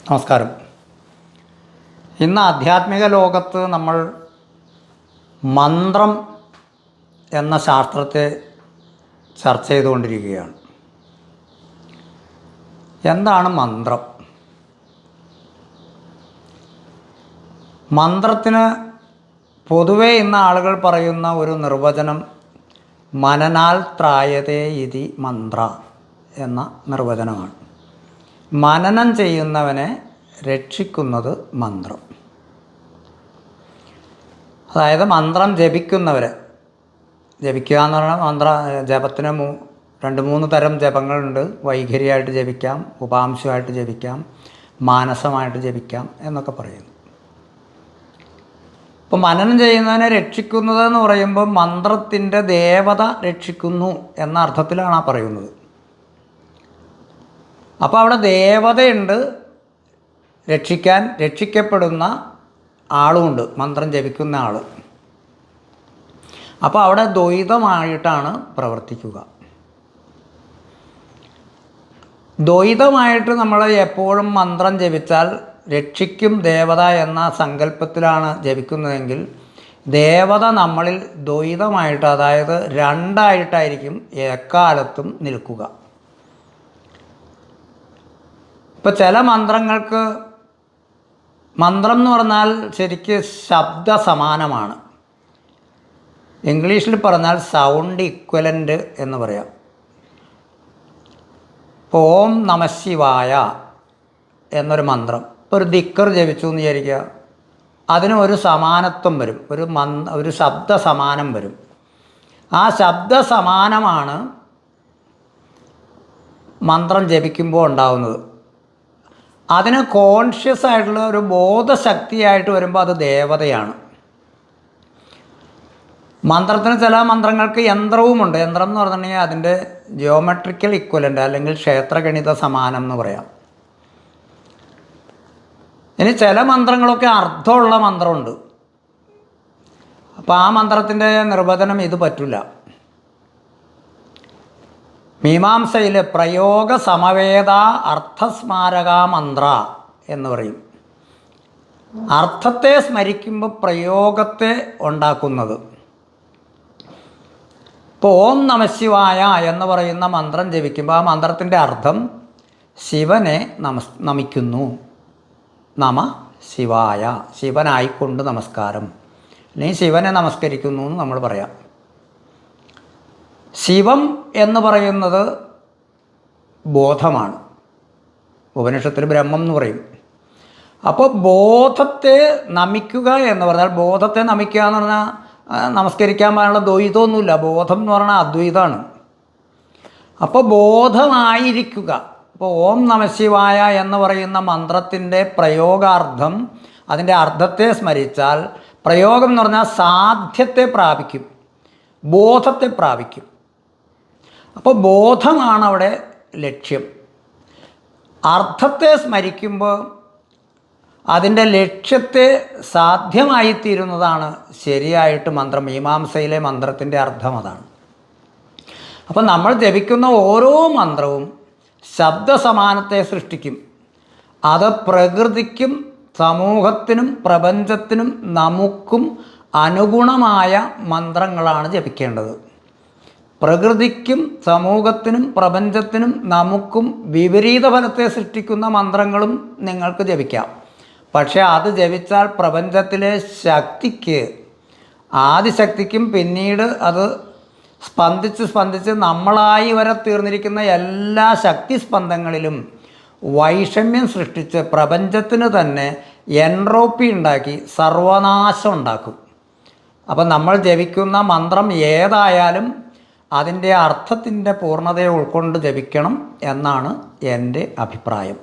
നമസ്കാരം. ഇന്ന് ആധ്യാത്മിക ലോകത്ത് നമ്മൾ മന്ത്രം എന്ന ശാസ്ത്രത്തെ ചർച്ച ചെയ്തുകൊണ്ടിരിക്കുകയാണ്. എന്താണ് മന്ത്രം? മന്ത്രത്തിന് പൊതുവേ ഇന്ന് ആളുകൾ പറയുന്ന ഒരു നിർവചനം മനനാൽ ത്രായതേ ഇതി മന്ത്ര എന്ന നിർവചനമാണ്. മനനം ചെയ്യുന്നവനെ രക്ഷിക്കുന്നത് മന്ത്രം. അതായത് മന്ത്രം ജപിക്കുന്നവരെ, ജപിക്കുക എന്ന് പറഞ്ഞാൽ ജപത്തിന് 2-3 തരം ജപങ്ങളുണ്ട്. വൈഖരിയായിട്ട് ജപിക്കാം, ഉപാംശമായിട്ട് ജപിക്കാം, മാനസമായിട്ട് ജപിക്കാം എന്നൊക്കെ പറയുന്നു. ഇപ്പോൾ മനനം ചെയ്യുന്നതിനെ രക്ഷിക്കുന്നത് എന്ന് പറയുമ്പോൾ മന്ത്രത്തിൻ്റെ ദേവത രക്ഷിക്കുന്നു എന്ന അർത്ഥത്തിലാണ് പറയുന്നത്. അപ്പോൾ അവിടെ ദേവതയുണ്ട്, രക്ഷിക്കപ്പെടുന്ന ആളുമുണ്ട്, മന്ത്രം ജപിക്കുന്ന ആൾ. അപ്പോൾ അവിടെ ദ്വൈതമായിട്ടാണ് പ്രവർത്തിക്കുക. ദ്വൈതമായിട്ട് നമ്മൾ എപ്പോഴും മന്ത്രം ജപിച്ചാൽ രക്ഷിക്കും ദേവത എന്ന സങ്കല്പത്തിലാണ് ജപിക്കുന്നതെങ്കിൽ ദേവത നമ്മളിൽ ദ്വൈതമായിട്ട്, അതായത് രണ്ടായിട്ടായിരിക്കും എക്കാലത്തും നിൽക്കുക. ഇപ്പോൾ ചില മന്ത്രങ്ങൾക്ക്, മന്ത്രം എന്ന് പറഞ്ഞാൽ ശരിക്ക് ശബ്ദ സമാനമാണ്. ഇംഗ്ലീഷിൽ പറഞ്ഞാൽ സൗണ്ട് ഇക്വലൻ്റ് എന്ന് പറയാം. ഇപ്പോൾ ഓം നമഃശിവായ എന്നൊരു മന്ത്രം, ഇപ്പോൾ ഒരു ദിക്കർ ജപിച്ചു എന്ന് വിചാരിക്കുക, അതിന് ഒരു സമാനത്വം വരും, ഒരു ശബ്ദ സമാനം വരും. ആ ശബ്ദ സമാനമാണ് മന്ത്രം ജപിക്കുമ്പോൾ ഉണ്ടാവുന്നത്. അതിന് കോൺഷ്യസ് ആയിട്ടുള്ള ഒരു ബോധശക്തിയായിട്ട് വരുമ്പോൾ അത് ദേവതയാണ്. മന്ത്രത്തിന് ചില മന്ത്രങ്ങൾക്ക് യന്ത്രവുമുണ്ട്. യന്ത്രം എന്ന് പറഞ്ഞിട്ടുണ്ടെങ്കിൽ അതിൻ്റെ ജിയോമെട്രിക്കൽ ഇക്വലൻ്റ് അല്ലെങ്കിൽ ക്ഷേത്രഗണിത സമാനം എന്ന് പറയാം. ഇനി ചില മന്ത്രങ്ങളൊക്കെ അർത്ഥമുള്ള മന്ത്രമുണ്ട്. അപ്പോൾ ആ മന്ത്രത്തിൻ്റെ നിർവചനം ഇത് പറ്റില്ല. മീമാംസയിൽ പ്രയോഗ സമവേദ അർത്ഥസ്മാരക മന്ത്ര എന്ന് പറയും. അർത്ഥത്തെ സ്മരിക്കുമ്പോൾ പ്രയോഗത്തെ ഉണ്ടാക്കുന്നത്. ഇപ്പോൾ ഓം നമഃശിവായ എന്ന് പറയുന്ന മന്ത്രം ജപിക്കുമ്പോൾ ആ മന്ത്രത്തിൻ്റെ അർത്ഥം ശിവനെ നമിക്കുന്നു, നമ ശിവായ, ശിവനായിക്കൊണ്ട് നമസ്കാരം, അല്ലെങ്കിൽ ശിവനെ നമസ്കരിക്കുന്നു എന്ന് നമ്മൾ പറയാം. ശിവം എന്ന് പറയുന്നത് ബോധമാണ്. ഉപനിഷത്തിൽ ബ്രഹ്മം എന്ന് പറയും. അപ്പോൾ ബോധത്തെ നമിക്കുക എന്ന് പറഞ്ഞാൽ, ബോധത്തെ നമിക്കുക എന്ന് പറഞ്ഞാൽ നമസ്കരിക്കാൻ പാടുള്ള ദ്വൈതമൊന്നുമില്ല. ബോധം എന്ന് പറഞ്ഞാൽ അദ്വൈതമാണ്. അപ്പോൾ ബോധമായിരിക്കുക. അപ്പോൾ ഓം നമഃശിവായ എന്ന് പറയുന്ന മന്ത്രത്തിൻ്റെ പ്രയോഗാർത്ഥം, അതിൻ്റെ അർത്ഥത്തെ സ്മരിച്ചാൽ, പ്രയോഗം എന്ന് പറഞ്ഞാൽ സാധ്യത്തെ പ്രാപിക്കും, ബോധത്തെ പ്രാപിക്കും. അപ്പോൾ ബോധമാണ് അവിടെ ലക്ഷ്യം. അർത്ഥത്തെ സ്മരിക്കുമ്പോൾ അതിൻ്റെ ലക്ഷ്യത്തെ സാധ്യമായിത്തീരുന്നതാണ് ശരിയായിട്ട് മന്ത്രം. മീമാംസയിലെ മന്ത്രത്തിൻ്റെ അർത്ഥം അതാണ്. അപ്പോൾ നമ്മൾ ജപിക്കുന്ന ഓരോ മന്ത്രവും ശബ്ദസമാനത്തെ സൃഷ്ടിക്കും. അത് പ്രകൃതിക്കും സമൂഹത്തിനും പ്രപഞ്ചത്തിനും നമുക്കും അനുഗുണമായ മന്ത്രങ്ങളാണ് ജപിക്കേണ്ടത്. പ്രകൃതിക്കും സമൂഹത്തിനും പ്രപഞ്ചത്തിനും നമുക്കും വിപരീത ഫലത്തെ സൃഷ്ടിക്കുന്ന മന്ത്രങ്ങളും നിങ്ങൾക്ക് ജപിക്കാം. പക്ഷേ അത് ജപിച്ചാൽ പ്രപഞ്ചത്തിലെ ശക്തിക്ക്, ആദിശക്തിക്കും പിന്നീട് അത് സ്പന്ദിച്ച് നമ്മളായി വരെ തീർന്നിരിക്കുന്ന എല്ലാ ശക്തിസ്പന്ദങ്ങളിലും വൈഷമ്യം സൃഷ്ടിച്ച് പ്രപഞ്ചത്തിന് തന്നെ എൻട്രോപ്പി ഉണ്ടാക്കി സർവനാശം ഉണ്ടാക്കും. അപ്പം നമ്മൾ ജപിക്കുന്ന മന്ത്രം ഏതായാലും അതിൻ്റെ അർത്ഥത്തിൻ്റെ പൂർണ്ണതയെ ഉൾക്കൊണ്ട് ജപിക്കണം എന്നാണ് എൻ്റെ അഭിപ്രായം.